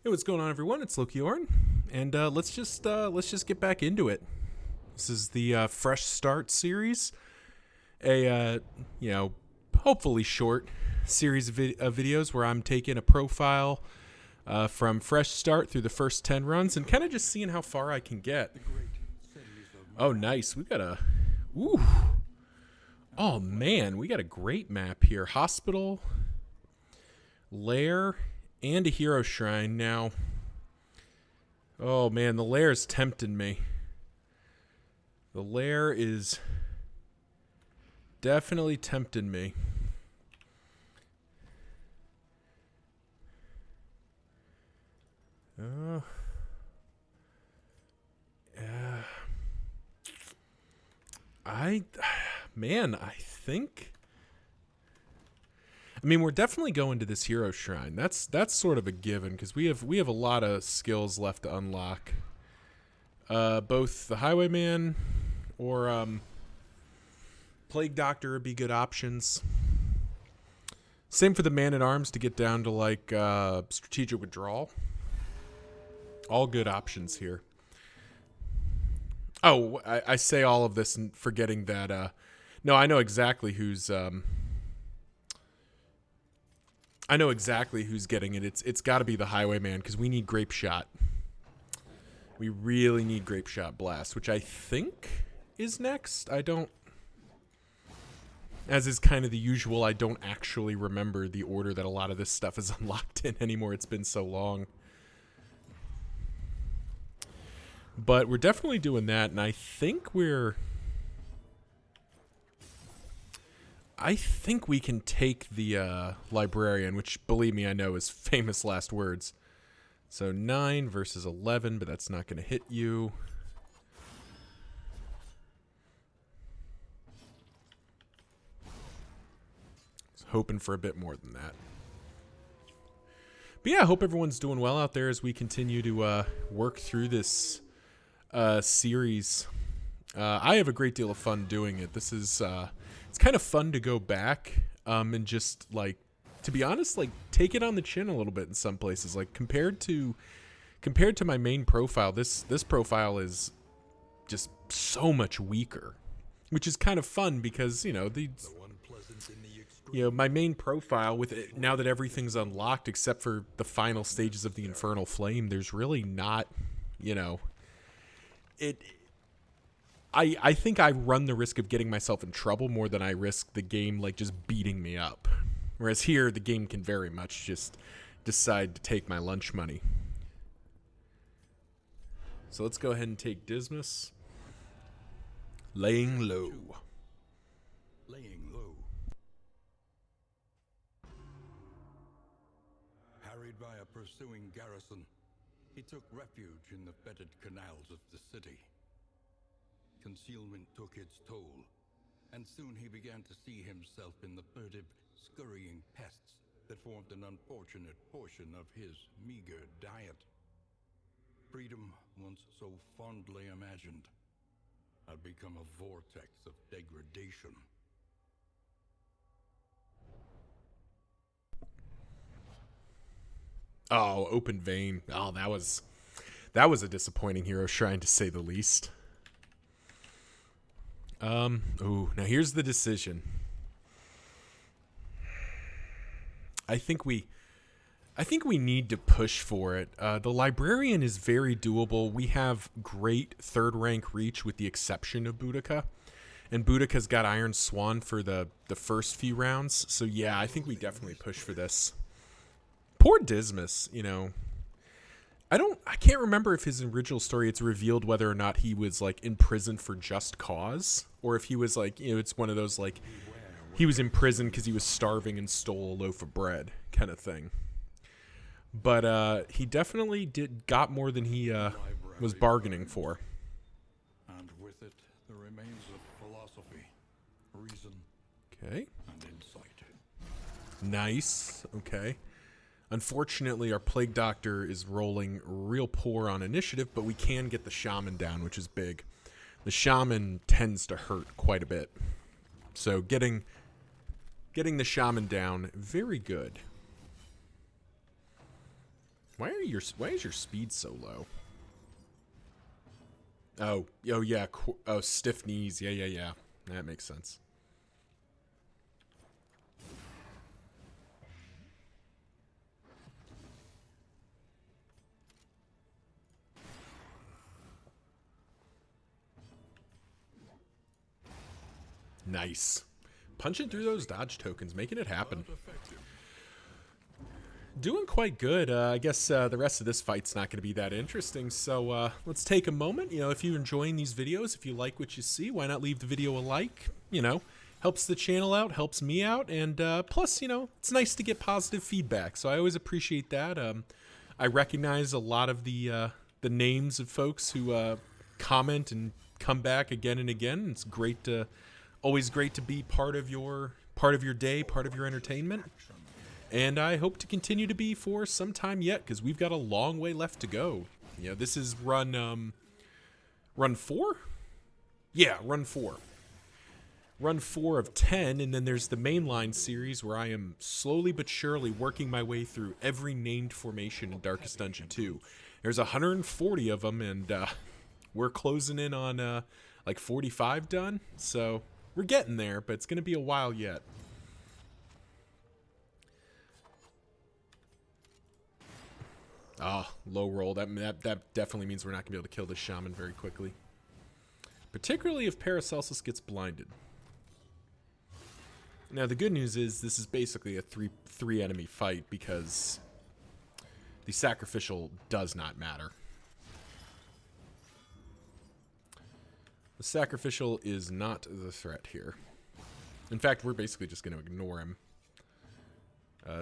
Hey, what's going on, everyone? It's Lokiorn, and let's just get back into it. This is the Fresh Start series, a hopefully short series of videos where I'm taking a profile from Fresh Start through the first 10 runs and kind of just seeing how far I can get. Oh, nice. We got a oh man, we got a great map here. Hospital, lair, and a hero shrine. Now, oh man, the lair is tempting me. The lair is definitely tempting me. I think. I mean, we're definitely going to this hero shrine. That's sort of a given because we have a lot of skills left to unlock. Both the Highwayman or Plague Doctor would be good options. Same for the Man at Arms to get down to like strategic withdrawal. All good options here. Oh, I say all of this and forgetting that. No, I know exactly who's. I know exactly who's getting it. It's got to be the Highwayman because we need Grape Shot. We really need Grape Shot Blast, which I think is next. I don't. As is kind of the usual, I don't actually remember the order that a lot of this stuff is unlocked in anymore. It's been so long. But we're definitely doing that, and I think we can take the librarian, which, believe me, I know is famous last words. So 9 versus 11, but that's not going to hit you. I was hoping for a bit more than that. But yeah, I hope everyone's doing well out there as we continue to work through this series. I have a great deal of fun doing it. This is it's kind of fun to go back and just like, to be honest, like take it on the chin a little bit in some places. Like compared to my main profile, this profile is just so much weaker, which is kind of fun because my main profile with it, now that everything's unlocked except for the final stages of the Infernal Flame, there's really not, I think I run the risk of getting myself in trouble more than I risk the game like just beating me up. Whereas here, the game can very much just decide to take my lunch money. So let's go ahead and take Dismas. Laying low. Laying low. Harried by a pursuing garrison, he took refuge in the bedded canals of the city. Concealment took its toll, and soon he began to see himself in the furtive, scurrying pests that formed an unfortunate portion of his meager diet. Freedom, once so fondly imagined, had become a vortex of degradation. Oh, Open Vein. Oh, that was a disappointing hero shrine to say the least. Now here's the decision. I think we need to push for it. The Librarian is very doable. We have great third rank reach with the exception of Boudica. And Boudica's got Iron Swan for the first few rounds. So yeah, I think we definitely push for this. Poor Dismas, I can't remember if his original story, it's revealed whether or not he was like in prison for just cause, or if he was like, it's one of those like he was in prison because he was starving and stole a loaf of bread kind of thing. But he definitely got more than he was bargaining for. And with it, the remains of philosophy, reason, Okay. and insight. Nice. Okay. Unfortunately, our Plague Doctor is rolling real poor on initiative, but we can get the Shaman down, which is big. The Shaman tends to hurt quite a bit. So getting the Shaman down, very good. Why is your speed so low? Oh yeah. Oh, stiff knees. Yeah. That makes sense. Nice. Punching through those dodge tokens, making it happen. Doing quite good. I guess the rest of this fight's not going to be that interesting, so let's take a moment. You know, if you're enjoying these videos, if you like what you see, why not leave the video a like? You know, helps the channel out, helps me out, and plus, you know, it's nice to get positive feedback, so I always appreciate that. I recognize a lot of the names of folks who comment and come back again and again. It's great to... Always great to be part of your day, part of your entertainment. And I hope to continue to be for some time yet, because we've got a long way left to go. You know, this is run 4? Yeah, run 4. Run 4 of 10, and then there's the mainline series where I am slowly but surely working my way through every named formation in Darkest Dungeon 2. There's 140 of them, and we're closing in on like 45 done, so... We're getting there, but it's going to be a while yet. Ah, low roll. That definitely means we're not going to be able to kill this shaman very quickly. Particularly if Paracelsus gets blinded. Now, the good news is this is basically a three enemy fight because the sacrificial does not matter. The sacrificial is not the threat here. In fact, we're basically just going to ignore him.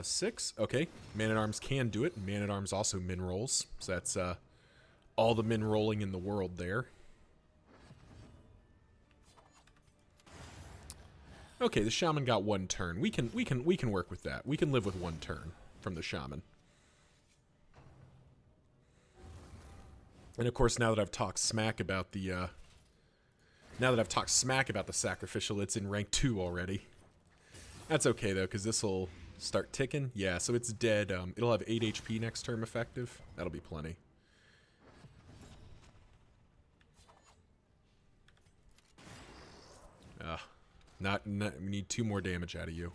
6. Okay. Man-at-Arms can do it. Man-at-Arms also min rolls. So that's all the min rolling in the world there. Okay, the shaman got 1 turn. We can work with that. We can live with 1 turn from the shaman. And of course, now that I've talked smack about the sacrificial, it's in rank 2 already. That's okay, though, because this will start ticking. Yeah, so it's dead. It'll have 8 HP next turn effective. That'll be plenty. We need 2 more damage out of you.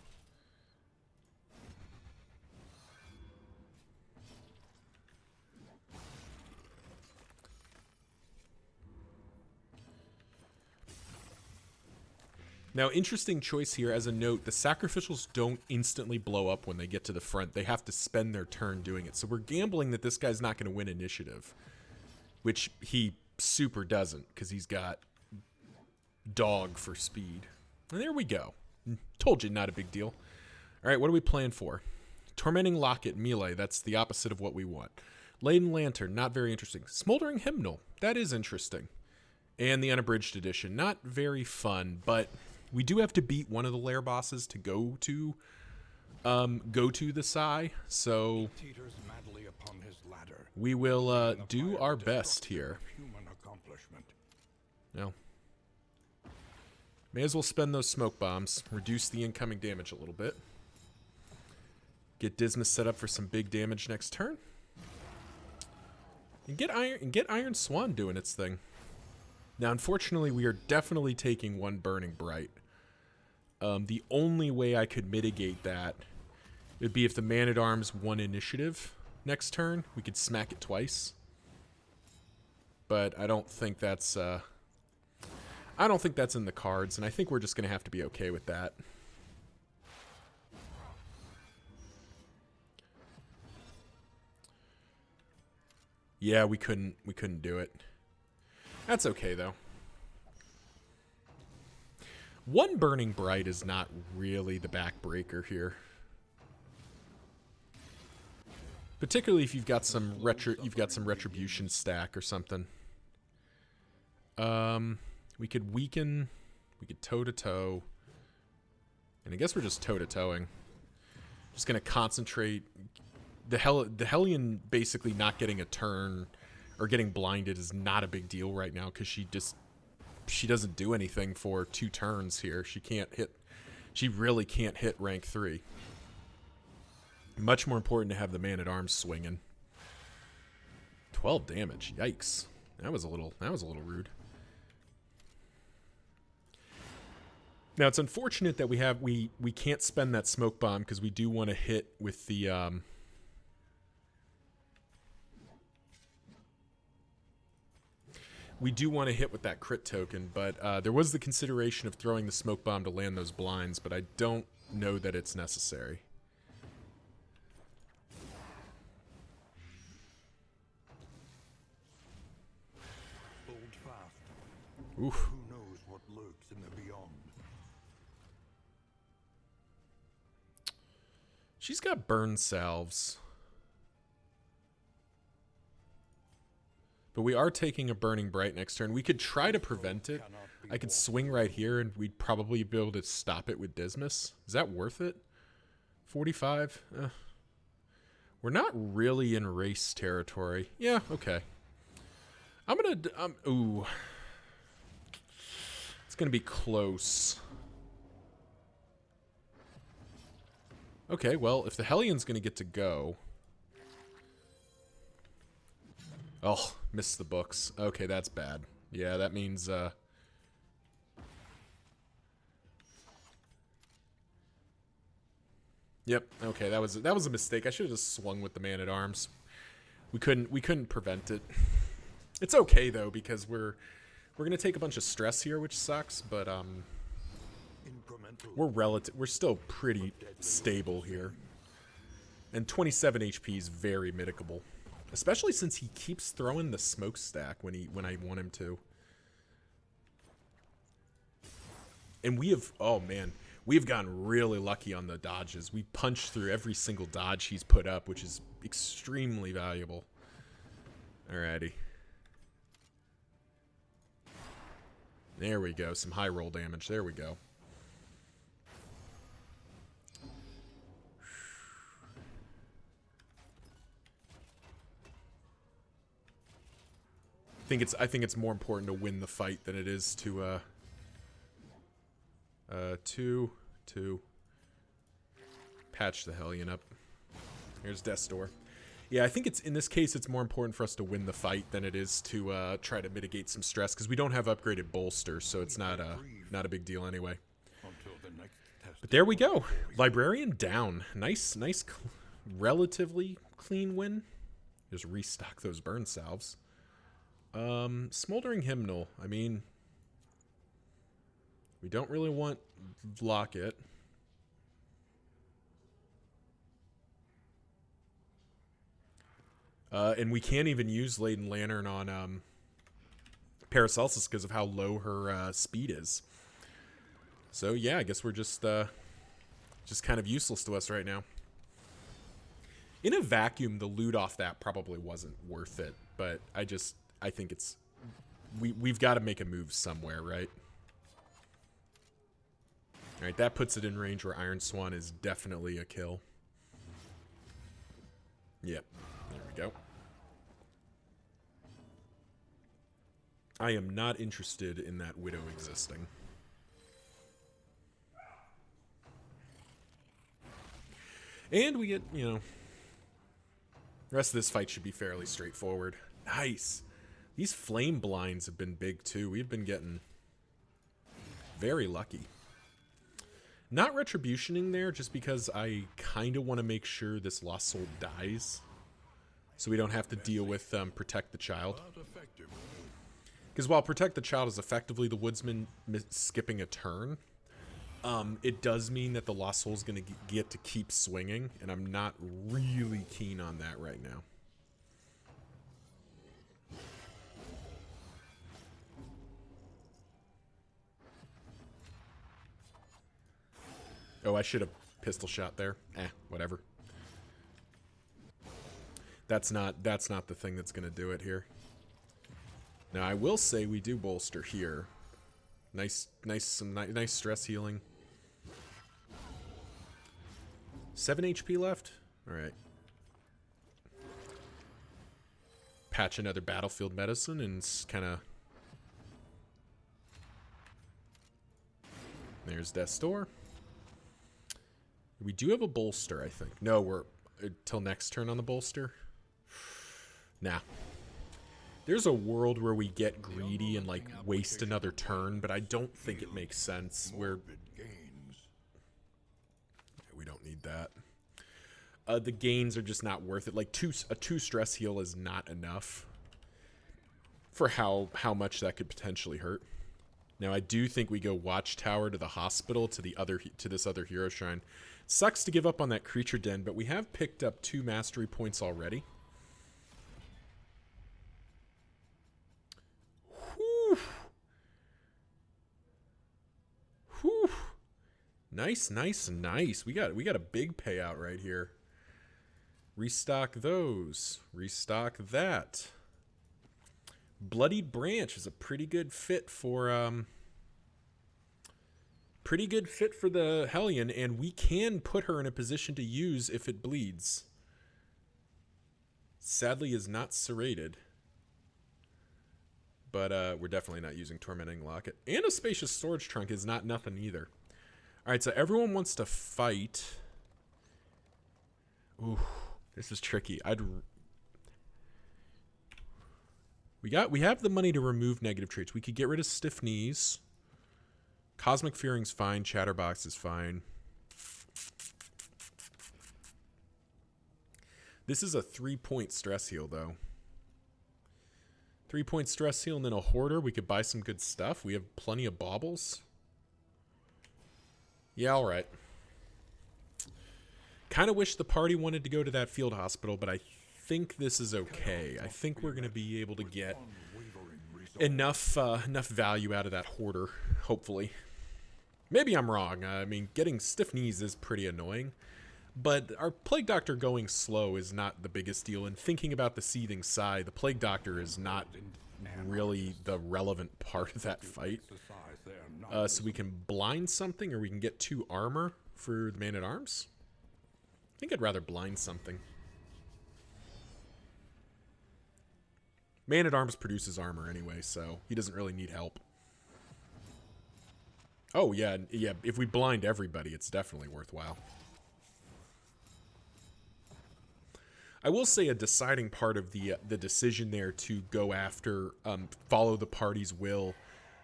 Now, interesting choice here. As a note, the sacrificials don't instantly blow up when they get to the front. They have to spend their turn doing it. So we're gambling that this guy's not going to win initiative, which he super doesn't because he's got dog for speed. And there we go. Told you, not a big deal. All right, what are we playing for? Tormenting Locket, melee. That's the opposite of what we want. Laden Lantern, not very interesting. Smoldering Hymnal, that is interesting. And the Unabridged Edition, not very fun, but... We do have to beat one of the lair bosses to go to the Sai, so we will do our best here. No. May as well spend those smoke bombs, reduce the incoming damage a little bit. Get Dismas set up for some big damage next turn. And get Iron Swan doing its thing. Now, unfortunately, we are definitely taking 1 Burning Bright. The only way I could mitigate that would be if the Man-at-Arms won initiative next turn. We could smack it twice. But I don't think that's in the cards, and I think we're just going to have to be okay with that. Yeah, we couldn't do it. That's okay, though. 1 Burning Bright is not really the backbreaker here. Particularly if you've got some retribution stack or something. We could weaken, we could toe-to-toe. And I guess we're just toe-to-toeing. Just gonna concentrate. The Hellion basically not getting a turn or getting blinded is not a big deal right now because she doesn't do anything for 2 turns here. She really can't hit rank 3. Much more important to have the Man-at-Arms swinging. 12 damage. Yikes. That was a little rude. Now it's unfortunate that we can't spend that smoke bomb because we do want to hit with the we do want to hit with that crit token, but there was the consideration of throwing the smoke bomb to land those blinds, but I don't know that it's necessary. Hold fast. Oof. Who knows what lurks in the beyond? She's got burn salves. But we are taking a Burning Bright next turn. We could try to prevent it. I could swing right here, and we'd probably be able to stop it with Dismas. Is that worth it? 45? We're not really in race territory. Yeah, okay. I'm going to... ooh. It's going to be close. Okay, well, if the Hellion's going to get to go... Oh, missed the books. Okay, that's bad. Yeah, that means, Yep, okay, that was a mistake. I should have just swung with the Man-at-Arms. We couldn't prevent it. It's okay, though, because we're going to take a bunch of stress here, which sucks, but, we're still pretty stable here. And 27 HP is very mitigable. Especially since he keeps throwing the smokestack when I want him to. And we have, oh man, we've gotten really lucky on the dodges. We punched through every single dodge he's put up, which is extremely valuable. Alrighty. There we go, some high roll damage. There we go. I think it's more important to win the fight than it is to to patch the Hellion up. Here's Death's Door. Yeah, I think it's in this case it's more important for us to win the fight than it is to try to mitigate some stress because we don't have upgraded bolsters, so it's not a big deal anyway. But there we go. Librarian down. Nice relatively clean win. Just restock those burn salves. Smoldering Hymnal. I mean, we don't really want Locket. And we can't even use Laden Lantern on Paracelsus because of how low her speed is. So yeah, I guess we're just kind of useless to us right now. In a vacuum, the loot off that probably wasn't worth it, but I think it's we've got to make a move somewhere, right? All right, that puts it in range where Iron Swan is definitely a kill. Yep, there we go. I am not interested in that Widow existing. And we get, you know, the rest of this fight should be fairly straightforward. Nice. These flame blinds have been big too. We've been getting very lucky. Not retributioning there just because I kind of want to make sure this Lost Soul dies. So we don't have to deal with Protect the Child. Because while Protect the Child is effectively the Woodsman skipping a turn, it does mean that the Lost Soul is going to get to keep swinging, and I'm not really keen on that right now. Oh, I should have pistol shot there. Whatever. That's not the thing that's going to do it here. Now, I will say we do bolster here. Nice stress healing. 7 HP left? Alright. Patch another battlefield medicine and kind of... There's Death's Door. We do have a bolster, I think. No, we're... Till next turn on the bolster? Nah. There's a world where we get greedy and, like, waste another turn, but I don't think it makes sense. We don't need that. The gains are just not worth it. Like, a 2 stress heal is not enough for how much that could potentially hurt. Now, I do think we go Watchtower to the hospital to this other hero shrine. Sucks to give up on that creature den, but we have picked up 2 mastery points already. Whew. Whew. Nice, nice, nice. We got a big payout right here. Restock those. Restock that. Bloodied Branch is a pretty good fit for the Hellion, and we can put her in a position to use if it bleeds. Sadly is not serrated. But we're definitely not using Tormenting Locket. And a Spacious Storage Trunk is not nothing either. Alright, so everyone wants to fight. Ooh, this is tricky. We have the money to remove negative traits. We could get rid of Stiff Knees. Cosmic Fearing's fine. Chatterbox is fine. This is a 3-point stress heal, though. 3-point stress heal and then a Hoarder. We could buy some good stuff. We have plenty of baubles. Yeah, alright. Kind of wish the party wanted to go to that field hospital, but I think this is okay. I think we're going to be able to get enough value out of that Hoarder, hopefully. Maybe I'm wrong. I mean, getting Stiff Knees is pretty annoying, but our Plague Doctor going slow is not the biggest deal, and thinking about the Seething Sigh, the Plague Doctor is not really the relevant part of that fight. So we can blind something, or we can get 2 armor for the Man-at-Arms. I think I'd rather blind something. Man-at-Arms produces armor anyway, so he doesn't really need help. Oh, yeah, if we blind everybody, it's definitely worthwhile. I will say a deciding part of the decision there to go after, follow the party's will,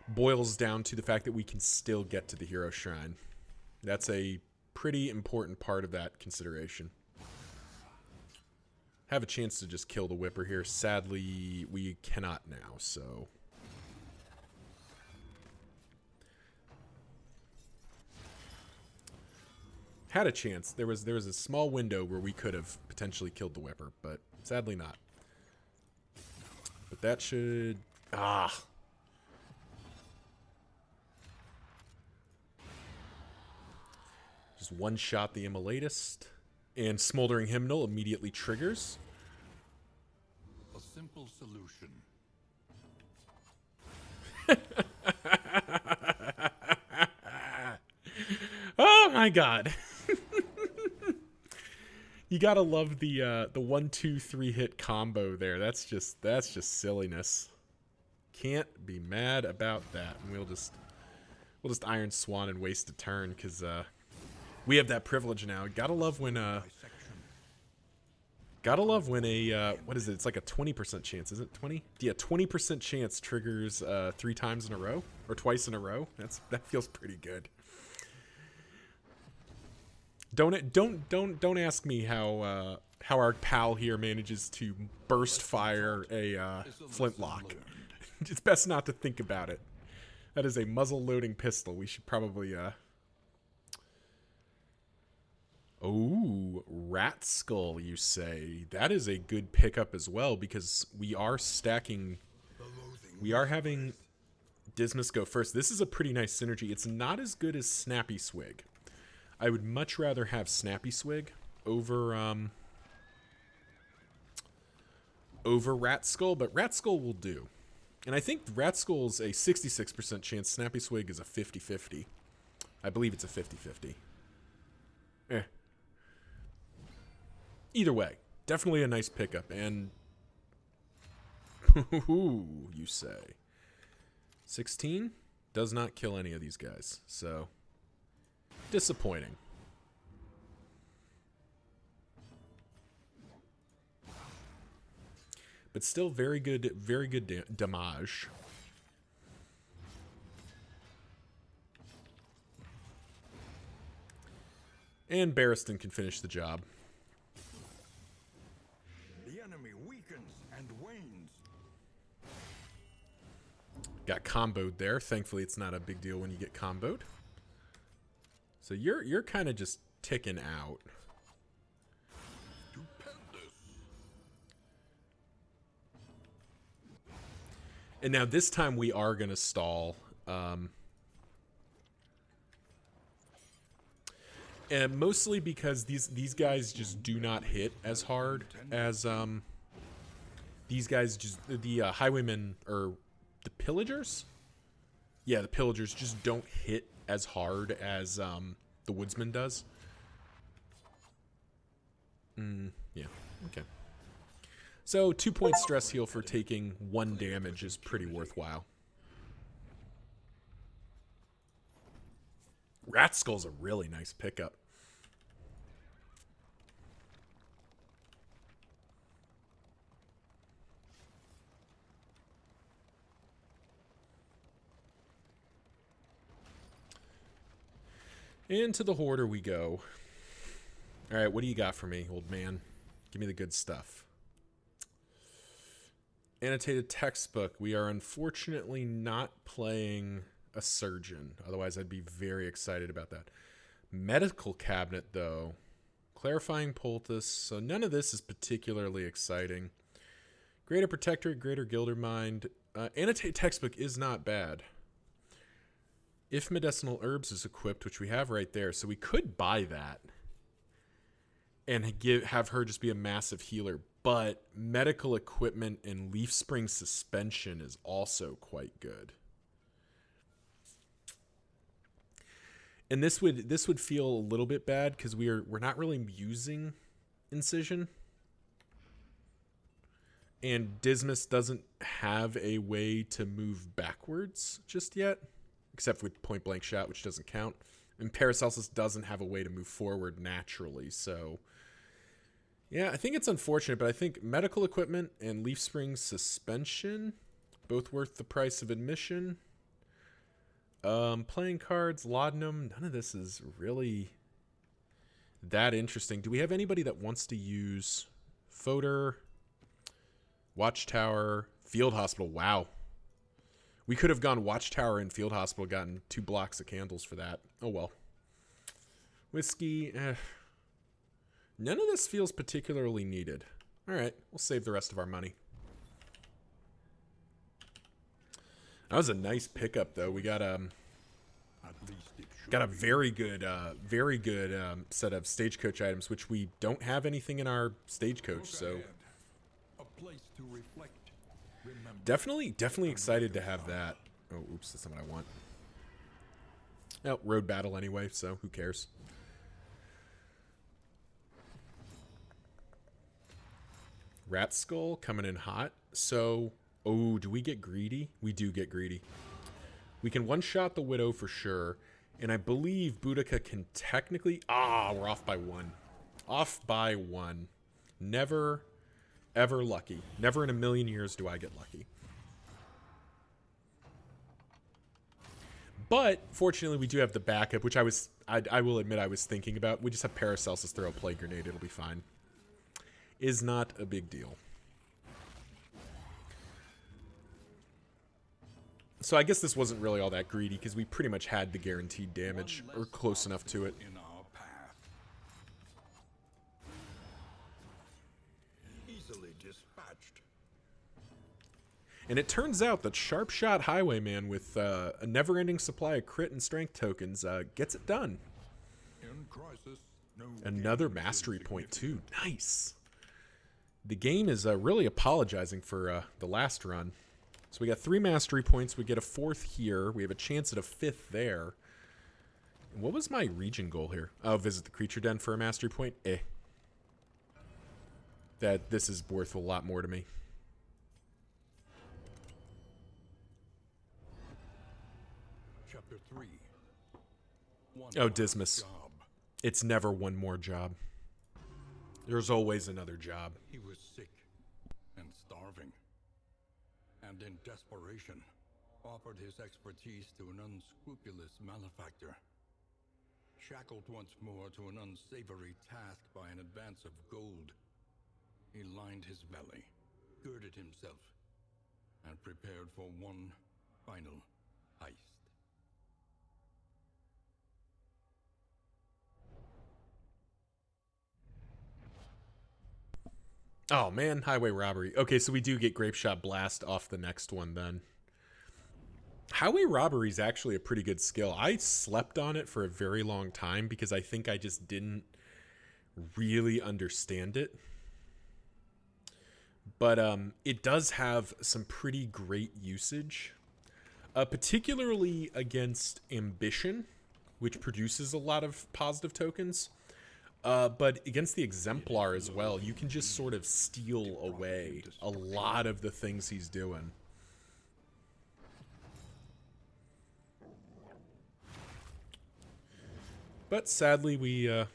boils down to the fact that we can still get to the Hero Shrine. That's a pretty important part of that consideration. Have a chance to just kill the Whipper here. Sadly, we cannot now, so... Had a chance. There was a small window where we could have potentially killed the Whipper, but sadly not. But that should... Just one-shot the Immolatist. And Smoldering Hymnal immediately triggers. A simple solution. Oh my god. You gotta love the 1-2-3 hit combo there. That's just silliness. Can't be mad about that. And we'll just Iron Swan and waste a turn because we have that privilege now. Gotta love when a what is it? It's like a 20% chance, isn't it? 20? Yeah, 20% chance triggers 3 times in a row or twice in a row. That feels pretty good. Don't ask me how our pal here manages to burst fire a flintlock. It's best not to think about it. That is a muzzle loading pistol. We should probably Oh, Rat Skull, you say. That is a good pickup as well, because we are stacking... We are having Dismas go first. This is a pretty nice synergy. It's not as good as Snappy Swig. I would much rather have Snappy Swig over Rat Skull, but Rat Skull will do. And I think Rat Skull's a 66% chance. Snappy Swig is a 50-50. I believe it's a 50-50. Either way, definitely a nice pickup, and you say 16 does not kill any of these guys, so disappointing. but still very good damage. And Barristan can finish the job. The enemy weakens and wanes. Got comboed there. Thankfully, it's not a big deal when you get comboed. So you're kind of just ticking out. Stupendous. And now this time we are going to stall. And mostly because these guys just do not hit as hard as these guys just the highwaymen or the pillagers. Yeah, the pillagers just don't hit as hard as the woodsman does. Yeah, okay. So 2-point stress heal for taking 1 damage is pretty worthwhile. Rat Skull's a really nice pickup. Into the hoarder we go. All right, what do you got for me, old man? Give me the good stuff. Annotated textbook. We are unfortunately not playing a surgeon. Otherwise, I'd be very excited about that. Medical cabinet, though. Clarifying poultice. So none of this is particularly exciting. Greater Protectorate, Greater Gildermind. Annotated textbook is not bad. If medicinal herbs is equipped, which we have right there, so we could buy that and have her just be a massive healer. But medical equipment and leaf spring suspension is also quite good. And this would feel a little bit bad because we're not really using incision. And Dismas doesn't have a way to move backwards just yet, except with point blank shot, which doesn't count. And Paracelsus doesn't have a way to move forward naturally. So yeah, I think it's unfortunate, but I think medical equipment and leaf spring suspension, both worth the price of admission. Playing cards, laudanum, none of this is really that interesting. Do we have anybody that wants to use Fodor, Watchtower, Field Hospital? Wow. We could have gone Watchtower and Field Hospital, gotten 2 blocks of candles for that. Oh well. Whiskey, none of this feels particularly needed. All right, we'll save the rest of our money. That was a nice pickup, though. We got a very good set of stagecoach items, which we don't have anything in our stagecoach. So definitely excited to have that. Oh, oops, that's not what I want. Oh, road battle anyway, so who cares? Rat Skull coming in hot. So, oh, do we get greedy? We do get greedy. We can one-shot the Widow for sure. And I believe Boudica can technically... Ah, we're off by 1. Off by 1. Never, ever lucky. Never in a million years do I get lucky. But, fortunately, we do have the backup, which I will admit I was thinking about. We just have Paracelsus throw a Plague Grenade. It'll be fine. Is not a big deal. So I guess this wasn't really all that greedy because we pretty much had the guaranteed damage, or close enough to it. in our path. Easily dispatched. And it turns out that Sharpshot Highwayman with a never-ending supply of crit and strength tokens gets it done. In crisis, no Another mastery point too. Nice. The game is really apologizing for the last run. So we got 3 mastery points. We get a 4th here. We have a chance at a 5th there. And what was my region goal here? Oh, visit the creature den for a mastery point? That this is worth a lot more to me. Chapter 3. Oh, Dismas. It's never one more job. There's always another job. He was sick and starving. starving, and in desperation, offered his expertise to an unscrupulous malefactor. Shackled once more to an unsavory task by an advance of gold, he lined his belly, girded himself, and prepared for one final heist. Oh man, highway robbery. Okay, so we do get Grape Shot Blast off the next one then. Highway robbery is actually a pretty good skill. I slept on it for a very long time because I think I just didn't really understand it. But it does have some pretty great usage, particularly against Ambition, which produces a lot of positive tokens. But against the Exemplar as well, you can just sort of steal away a lot of the things he's doing. But sadly, we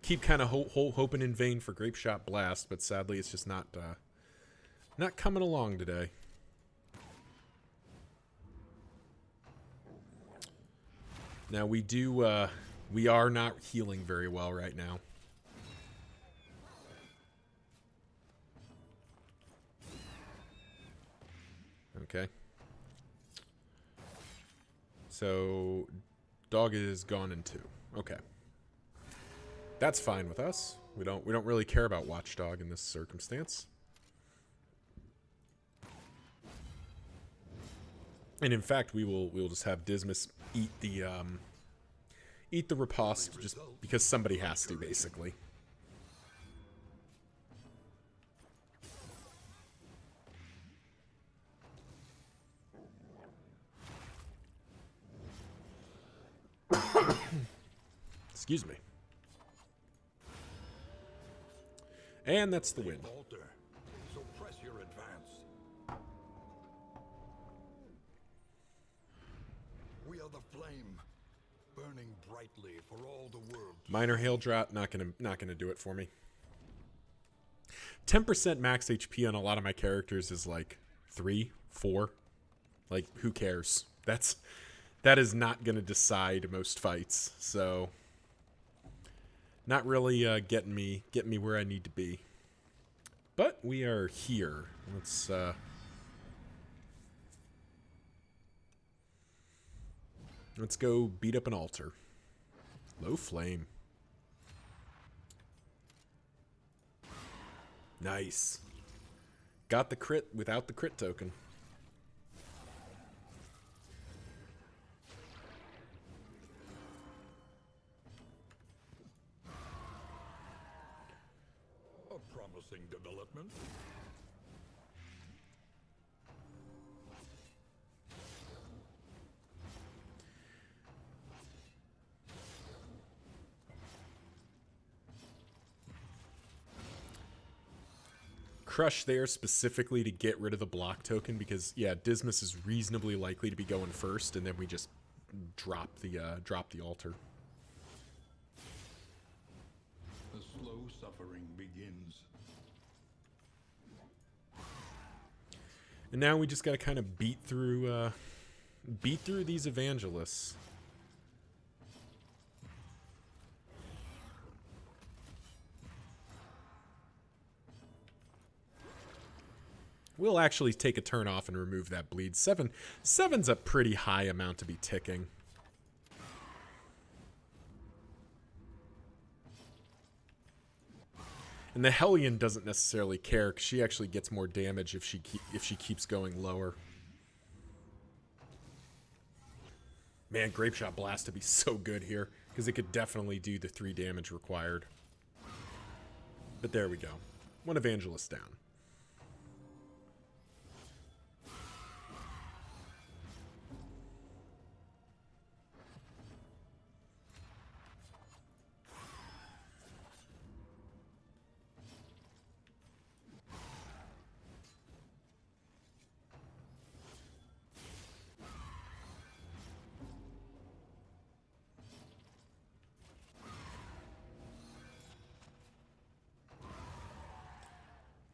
keep kind of hoping in vain for Grape Shot Blast, but sadly it's just not coming along today. Now we are not healing very well right now. Okay. So dog is gone in 2. Okay. That's fine with us. We don't really care about Watchdog in this circumstance. And in fact, we'll just have Dismas eat the riposte just because somebody has to, basically. Excuse me. And that's the win. So press your advance. We are the flame, burning brightly for all the world. Minor hail drought, not gonna do it for me. 10% max HP on a lot of my characters is like 3, 4. Like, who cares? That is not gonna decide most fights. So, not really getting me where I need to be. But we are here. Let's go beat up an altar. Low flame. Nice. Got the crit without the crit token. A promising development. Crush there specifically to get rid of the block token because, yeah, Dismas is reasonably likely to be going first, and then we just drop the altar. The slow suffering begins. And now we just got to kind of beat through these evangelists. We'll actually take a turn off and remove that bleed. 7's a pretty high amount to be ticking. And the Hellion doesn't necessarily care because she actually gets more damage if she keeps going lower. Man, Grape Shot Blast would be so good here because it could definitely do the 3 damage required. But there we go. 1 evangelist down.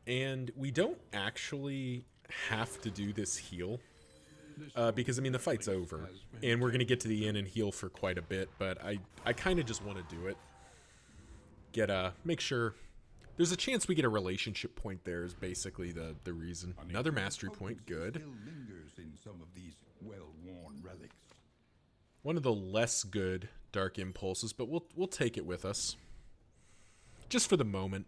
And we don't actually have to do this heal. Because, I mean, the fight's over. And we're going to get to the inn and heal for quite a bit. But I kind of just want to do it. Make sure... There's a chance we get a relationship point there is basically the reason. Another mastery point. Good. Still lingers in some of these well-worn relics. One of the less good dark impulses, but we'll take it with us. Just for the moment.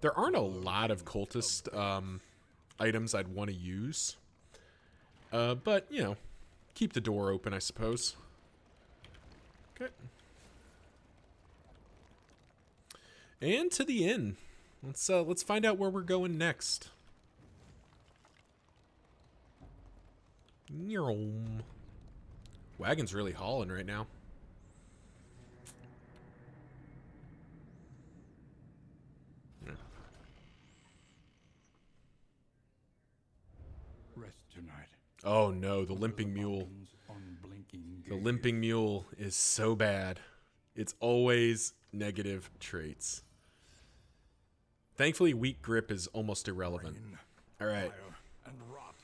There aren't a lot of cultist items I'd want to use. But, you know, keep the door open, I suppose. Okay. And to the inn. Let's find out where we're going next. Wagon's really hauling right now. Rest tonight. Oh no, the limping mule. The limping mule is so bad. It's always negative traits. Thankfully, weak grip is almost irrelevant. All right. And rot.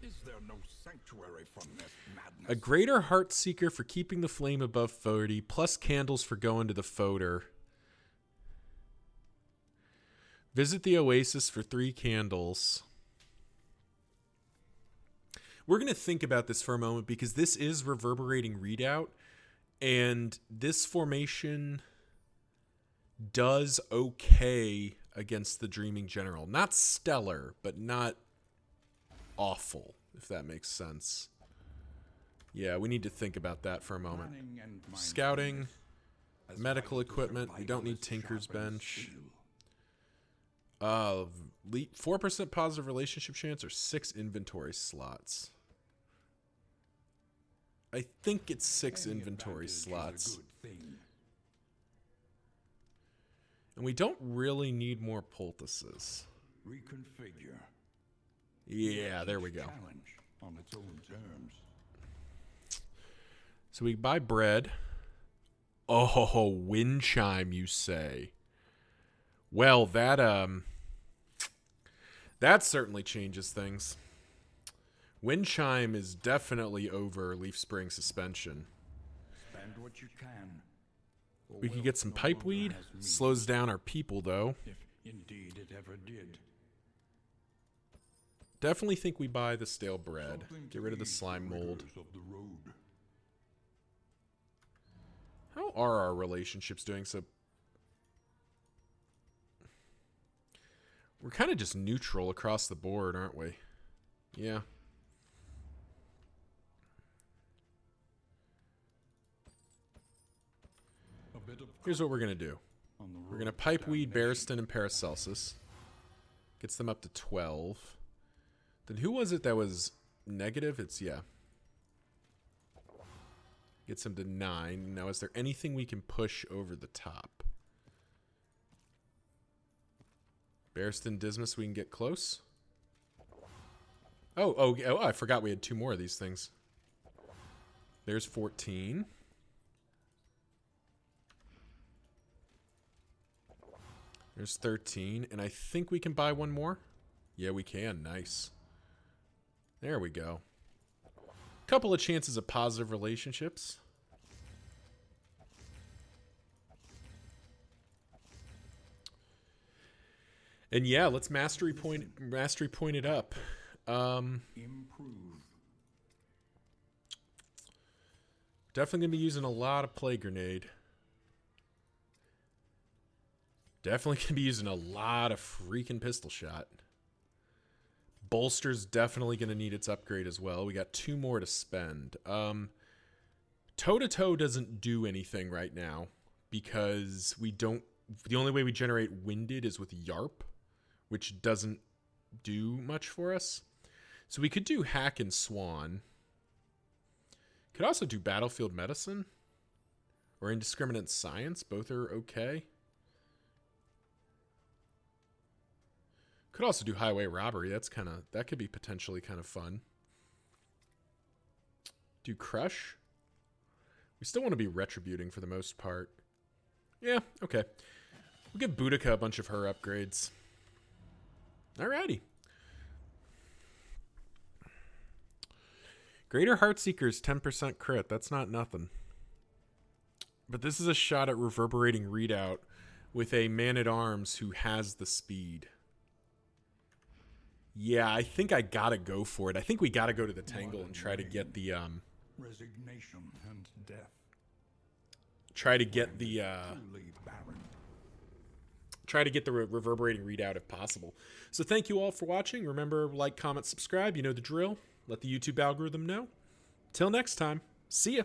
Is there no sanctuary from this madness? A greater heart seeker for keeping the flame above 40, plus candles for going to the fodder. Visit the oasis for 3 candles. We're going to think about this for a moment because this is reverberating readout, and this formation does okay against the Dreaming General. Not stellar, but not awful, if that makes sense. Yeah, we need to think about that for a moment. Scouting, medical equipment. We don't need Tinker's Bench. 4% positive relationship chance or 6 inventory slots. I think it's 6 inventory slots. And we don't really need more poultices. Reconfigure. Yeah, there we go. Challenge on its own terms. So we buy bread. Oh, wind chime, you say? Well, that certainly changes things. Wind chime is definitely over Leaf Spring suspension. Spend what you can. We could get some pipeweed. Slows down our people, though. If indeed it ever did. Definitely think we buy the stale bread. Get rid of the slime mold. How are our relationships doing? So we're kind of just neutral across the board, aren't we? Yeah. Here's what we're going to do. We're going to pipeweed Barristan and Paracelsus. Gets them up to 12. Then who was it that was negative? It's, yeah. Gets them to 9. Now, is there anything we can push over the top? Barristan, Dismas, we can get close. Oh, I forgot we had 2 more of these things. There's 14. There's 13, and I think we can buy 1 more. Yeah, we can. Nice. There we go. Couple of chances of positive relationships. And yeah, let's mastery point it up. Improve. Definitely gonna be using a lot of Plague Grenade. Definitely gonna be using a lot of freaking Pistol Shot. Bolster's definitely gonna need its upgrade as well. We got 2 more to spend. Toe-to-toe doesn't do anything right now because we don't. The only way we generate Winded is with Yarp, which doesn't do much for us. So we could do Hack and Swan. Could also do Battlefield Medicine or Indiscriminate Science. Both are okay. Could also do Highway Robbery. That could be potentially kind of fun. Do Crush. We still want to be retributing for the most part. Yeah, okay. We'll give Boudica a bunch of her upgrades. Alrighty. Greater Heartseeker's 10% crit. That's not nothing. But this is a shot at reverberating readout with a man-at-arms who has the speed. Yeah, I think I gotta go for it. I think we gotta go to the Tangle and try to get the Resignation and death. try to get the reverberating readout if possible. So thank you all for watching. Remember, like, comment, subscribe. You know the drill. Let the YouTube algorithm know. Till next time, see ya.